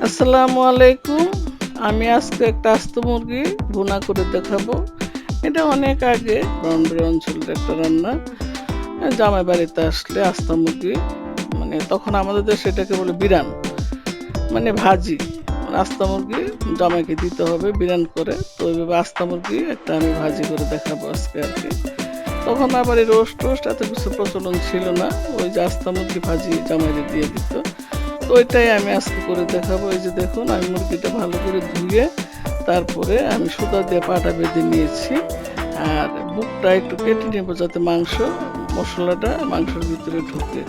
আসসালামু আলাইকুম। আমি আজকে একটা আস্ত মুরগি ভুনা করে দেখাবো। এটা অনেক আগে ব্রাহ্মণবাড়িয়া অঞ্চলের একটা রান্না। জামাই বাড়িতে আসলে আস্ত মুরগি, মানে তখন আমাদের দেশে এটাকে বলে বিরান, মানে ভাজি। আস্ত মুরগি জামাইকে দিতে হবে বিরান করে, তো ওইভাবে আস্ত মুরগি একটা আমি ভাজি করে দেখাবো আজকে আর কি। তখন আবার এই রোস্ট টোস্ট এত কিছু প্রচলন ছিল না, ওই যে আস্ত মুরগি ভাজি জামাইরে দিয়ে দিত। তো ওইটাই আমি আজকে করে দেখাবো। এই যে দেখুন, আমি মুরগিটা ভালো করে ধুয়ে তারপরে আমি সুতা দিয়ে পাটা বেঁধে নিয়েছি, আর বুকটা একটু কেটে নেবো যাতে মশলাটা মাংসের ভিতরে ঢুকে।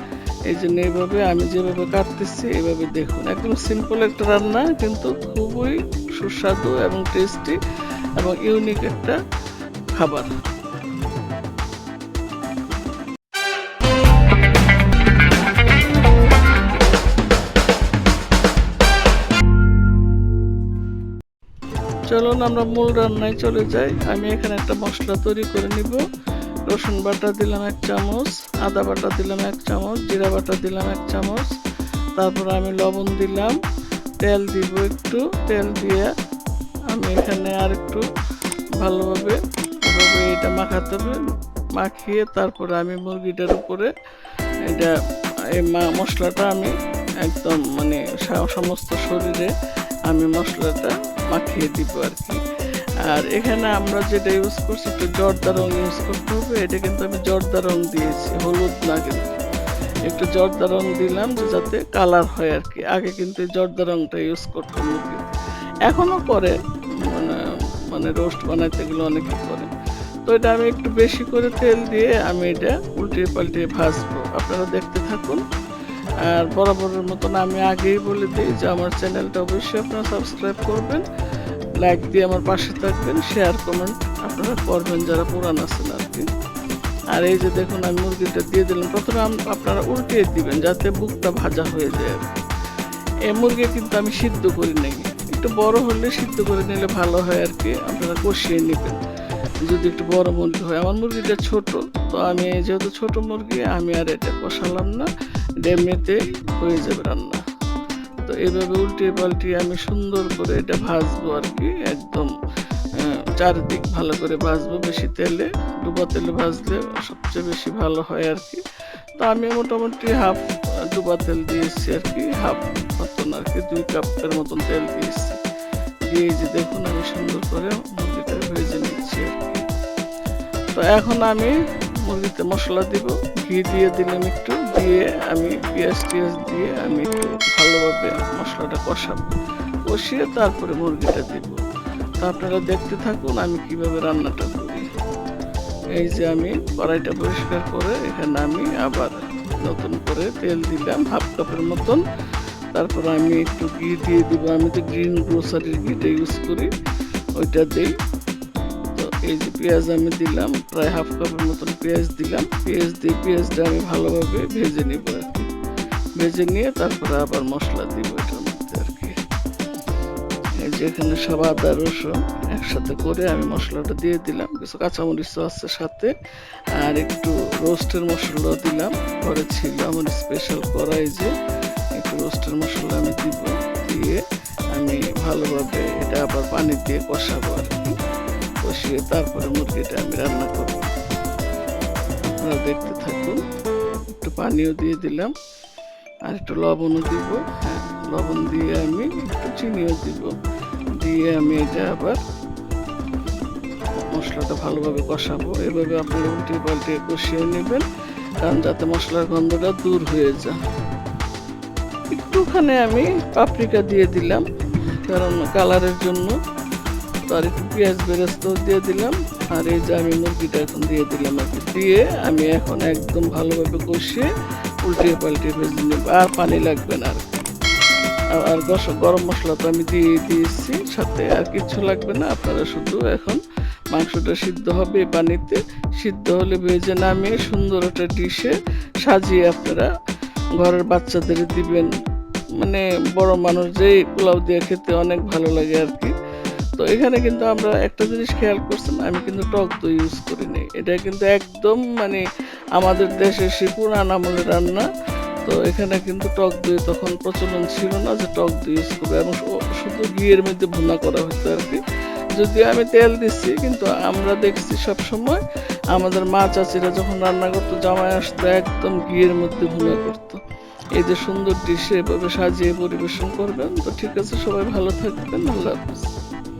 এই জন্য এইভাবে আমি যেভাবে কাটতেছি এইভাবে দেখুন, একদম সিম্পল একটা রান্না, কিন্তু খুবই সুস্বাদু এবং টেস্টি এবং ইউনিক একটা খাবার। চলুন আমরা মূল রান্নায় চলে যাই। আমি এখানে একটা মশলা তৈরি করে নিব। রসুন বাটা দিলাম 1 চামচ, আদা বাটা দিলাম 1 চামচ, জিরা বাটা দিলাম 1 চামচ, তারপর আমি লবণ দিলাম, তেল দিব একটু। তেল দিয়ে আমি এখানে আর একটু ভালোভাবে এটা মাখাতে হবে। মাখিয়ে তারপরে আমি মুরগিটার উপরে এটা এই মশলাটা আমি একদম মানে সমস্ত শরীরে আমি মশলাটা মাখিয়ে দিব আর কি। আর এখানে আমরা যেটা ইউজ করছি একটু জর্দা রং ইউজ করতে হবে। এটা কিন্তু আমি জর্দা রং দিয়েছি, হলুদ না, কিন্তু একটু জর্দা রং দিলাম যে যাতে কালার হয় আর কি। আগে কিন্তু জর্দা রংটা ইউজ করতাম মুরগি, এখনো করে, মানে মানে রোস্ট বানাইতে গেলে অনেকে করে। তো এটা আমি একটু বেশি করে তেল দিয়ে আমি এটা উল্টিয়ে পাল্টিয়ে ভাজবো, আপনারা দেখতে থাকুন। আর বরাবরের মতন আমি আগেই বলে দিই যে আমার চ্যানেলটা অবশ্যই আপনারা সাবস্ক্রাইব করবেন, লাইক দিয়ে আমার পাশে থাকবেন, শেয়ার কমেন্ট আপনারা করবেন যারা পুরান আছেন আর কি। আর এই যে দেখুন, আমি মুরগিটা দিয়ে দিলাম। প্রথমে আপনারা উল্টিয়ে দিবেন যাতে বুকটা ভাজা হয়ে যায় আর কি। এই মুরগি কিন্তু আমি সিদ্ধ করি নাই, একটু বড় হলে সিদ্ধ করে নিলে ভালো হয় আর কি। আপনারা কষিয়ে নেবেন যদি একটু বড় মুরগি হয়। আমার মুরগিটা ছোট, তো আমি যেহেতু ছোট মুরগি আমি আর এটা কষালাম না, এমনিতে হয়ে যাবে রান্না। তো এইভাবে উল্টিয়ে পাল্টিয়ে আমি সুন্দর করে এটা ভাজবো আর কি, একদম চারিদিক ভালো করে ভাজবো। বেশি তেলে, ডুবা তেলে ভাজলে সবচেয়ে বেশি ভালো হয় আর কি। তো আমি মোটামুটি হাফ ডুবা তেল দিয়েছি আর কি, হাফ মতন আর কি, 2 কাপের মতন তেল দিয়েছি। দিয়ে যে দেখুন আমি সুন্দর করে মুরগিটা ভেজে নিচ্ছি আর কি। তো এখন আমি মুরগিতে মশলা দিব, ঘি দিয়ে দিলাম একটু, দিয়ে আমি পেঁয়াজ দিয়ে আমি একটু ভালোভাবে মশলাটা কষাবো। কষিয়ে তারপরে মুরগিটা দিব। তো আপনারা দেখতে থাকুন আমি কিভাবে রান্নাটা করি। এই যে আমি কড়াইটা পরিষ্কার করে এখানে আমি আবার নতুন করে তেল দিলাম হাফ কাপের মতন। তারপর আমি একটু ঘি দিয়ে দিব। আমি তো গ্রিন গ্রোসারির ঘিটা ইউজ করি, ওইটা দিই। তো এই যে পেঁয়াজ আমি দিলাম, প্রায় হাফ কাপের মতন পেঁয়াজ দিলাম। পেঁয়াজটা আমি ভালোভাবে ভেজে নিব আর কি। ভেজে নিয়ে তারপরে আবার মশলা দিব এটার মধ্যে আর কি। এই যে এখানে সব আদা রসুন একসাথে করে আমি মশলাটা দিয়ে দিলাম, কিছু কাঁচামরিচও আছে সাথে, আর একটু রোস্টের মশলাও দিলাম, ঘরে ছিল আমার স্পেশাল করা। এই যে একটু রোস্টের মশলা আমি দিব, দিয়ে আমি ভালোভাবে এটা আবার পানি দিয়ে কষাবো আর কি। কষিয়ে তারপরে মুরগিটা আমি রান্না করব, আপনারা দেখতে থাকুন। একটু পানিও দিয়ে দিলাম, আর একটু লবণও দিব। হ্যাঁ, লবণ দিয়ে আমি একটু চিনিও দিব, দিয়ে আমি এটা আবার মশলাটা ভালোভাবে কষাবো। এভাবে আপনারা উল্টিয়ে পাল্টিয়ে কষিয়ে নেবেন, কারণ যাতে মশলার গন্ধটা দূর হয়ে যায়। একটুখানি আমি পাপরিকা দিয়ে দিলাম কারণ কালারের জন্য। তো আর একটু পেঁয়াজ বেরেস্তাও দিয়ে দিলাম। আর এই যে আমি মুরগিটা এখন দিয়ে দিলাম আর কি। দিয়ে আমি এখন একদম ভালোভাবে কষিয়ে উল্টিয়ে পাল্টিয়ে ভেজে নেব, আর পানি লাগবে না আর কি। আর গরম মশলা তো আমি দিয়ে দিয়েছি সাথে, আর কিছু লাগবে না। আপনারা শুধু এখন মাংসটা সিদ্ধ হবে পানিতে, সিদ্ধ হলে ভেজে নামিয়ে সুন্দর একটা ডিশে সাজিয়ে আপনারা ঘরের বাচ্চাদের দিবেন। মানে বড় মানুষ যেই পোলাও দিয়ে খেতে অনেক ভালো লাগে আর কি। তো এখানে কিন্তু আমরা একটা জিনিস খেয়াল করছেন, আমি কিন্তু টক দই ইউজ করিনি। এটা কিন্তু একদম মানে আমাদের দেশের সেই পুরান আমলের রান্না। তো এখানে কিন্তু টক দই তখন প্রচলন ছিল না যে টক দই ইউজ করবে, এবং শুধু ঘিয়ের মধ্যে ভুনা করা হতো আর কি। যদিও আমি তেল দিচ্ছি, কিন্তু আমরা দেখছি সব সময় আমাদের মা চাচিরা যখন রান্না করতো, জামাই আসতো একদম ঘিয়ের মধ্যে ভুনা করতো। এই যে সুন্দর ডিশে এভাবে সাজিয়ে পরিবেশন করবেন। তো ঠিক আছে, সবাই ভালো থাকবেন, আল্লাহ হাফিজ।